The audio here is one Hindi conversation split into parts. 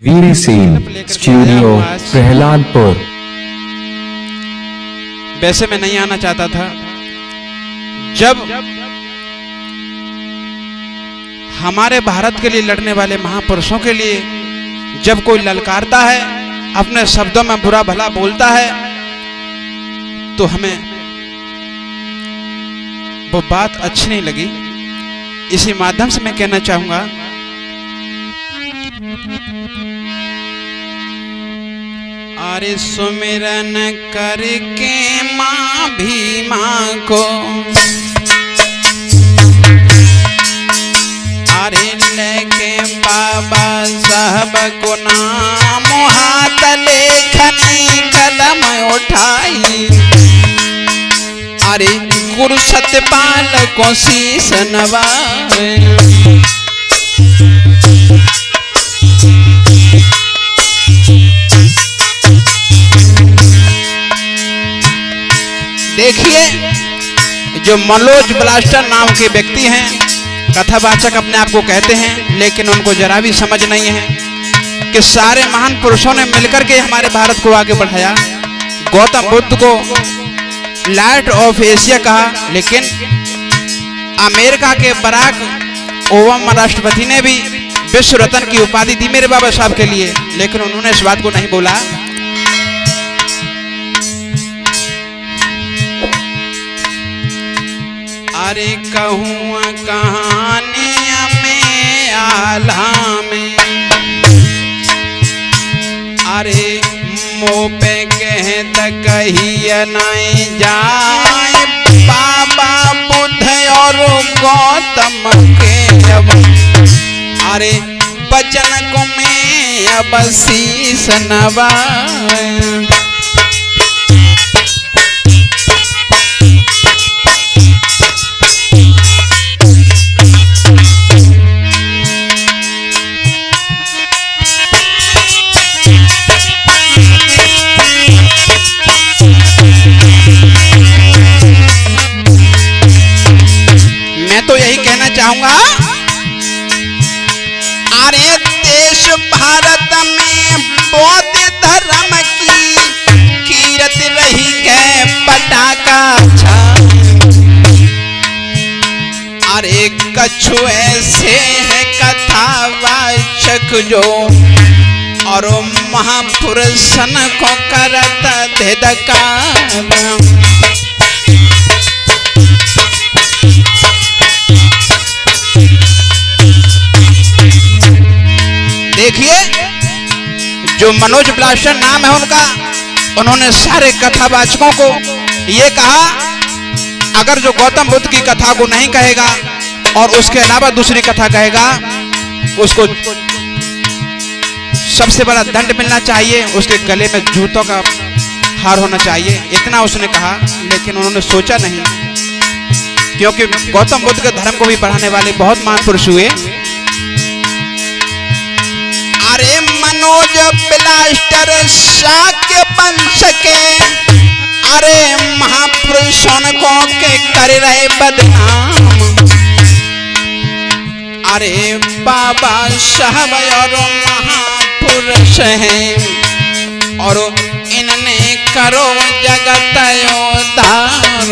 वीर सिंह स्टूडियो प्रहलादपुर। वैसे मैं नहीं आना चाहता था। जब हमारे भारत के लिए लड़ने वाले महापुरुषों के लिए जब कोई ललकारता है, अपने शब्दों में बुरा भला बोलता है, तो हमें वो बात अच्छी नहीं लगी। इसी माध्यम से मैं कहना चाहूंगा, अरे सुमिरन करके माँ भीमा को, अरे लेके बाबा साहब को नाम, हाथ लेखनी कलम उठाई, अरे गुरु सत्यपाल को शीश नवाए। देखिए, जो मनोज ब्लास्टर नाम के व्यक्ति हैं, कथावाचक अपने आप को कहते हैं, लेकिन उनको जरा भी समझ नहीं है कि सारे महान पुरुषों ने मिलकर के हमारे भारत को आगे बढ़ाया। गौतम बुद्ध को लाइट ऑफ एशिया कहा, लेकिन अमेरिका के बराक ओबामा राष्ट्रपति ने भी विश्व रत्न की उपाधि दी मेरे बाबा साहब के लिए, लेकिन उन्होंने इस बात को नहीं बोला। अरे कहूँ कहानियाँ में आला में, अरे मुँह पे कहत कहिए नहीं जाए, बाबा बुद्ध और गौतम के अब, अरे बचन को मैं अब शीश नवाए। तो यही कहना चाहूंगा, अरे देश भारत में बौद्ध धर्म की कीरत रही है पटाखा छा, अरे कछु ऐसे है कथावाचक जो और महापुरुषन को करत धिदकार। देखिए, जो मनोज ब्लास्टर नाम है उनका, उन्होंने सारे कथावाचकों को ये कहा, अगर जो गौतम बुद्ध की कथा को नहीं कहेगा और उसके अलावा दूसरी कथा कहेगा, उसको सबसे बड़ा दंड मिलना चाहिए, उसके गले में जूतों का हार होना चाहिए। इतना उसने कहा, लेकिन उन्होंने सोचा नहीं, क्योंकि गौतम बुद्ध के धर्म को भी बढ़ाने वाले बहुत महान पुरुष हुए। अरे मनोज ब्लास्टर शाक्य वंश के, अरे महापुरुषों को के कर रहे बदनाम, अरे बाबा साहब और महापुरुष हैं, और इनने करो जगत उद्धार।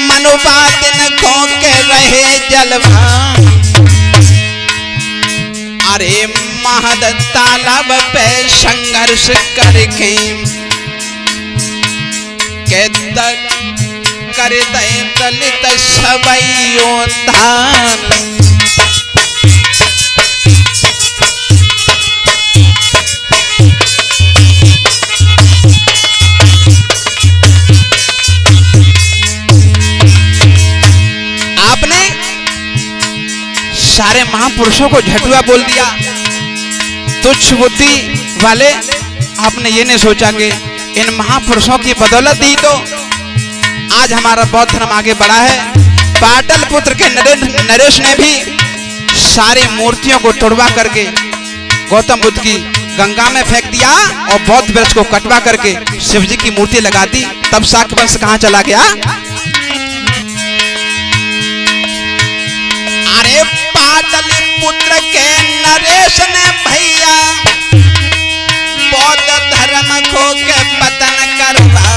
मनुवादिन को के रहे जलवा, अरे महद तालाब पे संघर्ष करके के कर दे दलित सबई उद्धार। सारे महापुरुषों को झटुआ बोल दिया, तुच्छ बुद्धि वाले। आपने ये नहीं सोचा कि इन महापुरुषों की बदौलत ही तो आज हमारा बौद्ध धर्म आगे बढ़ा है। पाटलिपुत्र के नरेश ने भी सारी मूर्तियों को तोड़वा करके गौतम बुद्ध की गंगा में फेंक दिया और बौद्ध वृक्ष को कटवा करके शिव जी की मूर्ति लगा दी। तब शाक्य वंश कहां चला गया? अरे पाटलिपुत्र के नरेश ने भैया बौद्ध धर्म को के पतन करवा।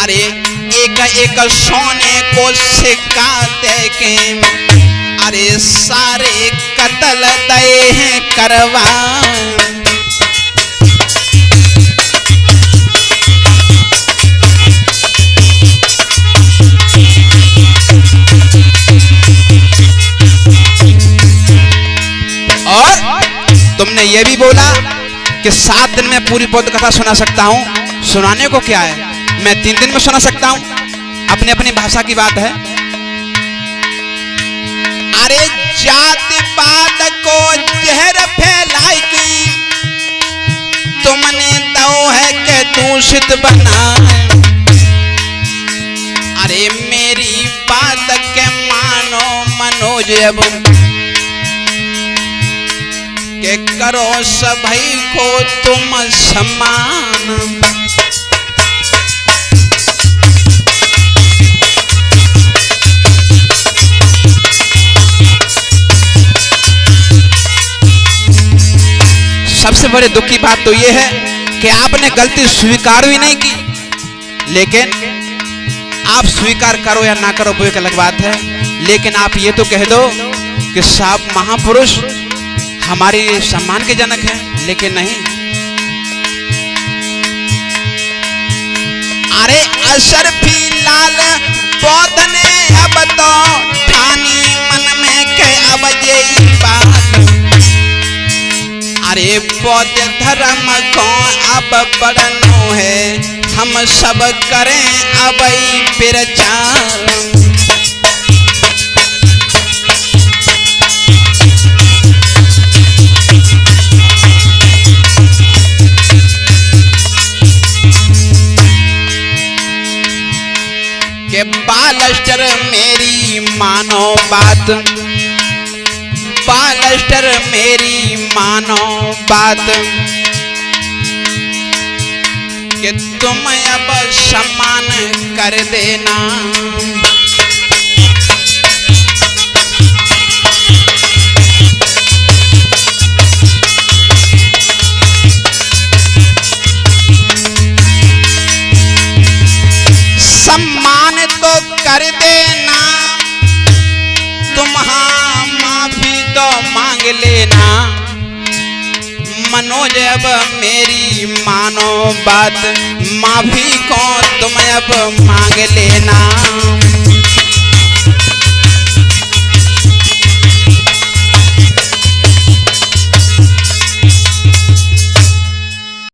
अरे एक एक सोने को सिक्का दे के अरे सारे कत्ल दे करवा। और तुमने ये भी बोला कि 7 दिन में पूरी बौद्ध कथा सुना सकता हूं। सुनाने को क्या है, मैं 3 दिन में सुना सकता हूं। अपनी अपनी भाषा की बात है। अरे जातिवाद को जहर फैलाई की तुमने तो है के दूषित बना। अरे मेरी बात के मानो मनोज अब के करो सभी को तुम समान। सबसे बड़े दुख की बात तो यह है कि आपने गलती स्वीकार भी नहीं की, लेकिन आप स्वीकार करो या ना करो वो एक अलग बात है, लेकिन आप ये तो कह दो कि साहब महापुरुष हमारे सम्मान के जनक हैं, लेकिन नहीं। अरे अशरफी लाल बौद्ध ने अब तो ठानी मन में के अब यही बात। अरे बौद्ध धर्म को अब बढ़नो है, हम सब करें अब प्रचार। के बालस्टर मेरी मानो बात, बालस्टर मेरी मानो बात कि तुम अब सम्मान कर देना। सम्मान तो कर देना तुम, हाँ माफी तो मांग लेना। मनोज अब मेरी मानो बात, माफी को तुम अब मांग लेना।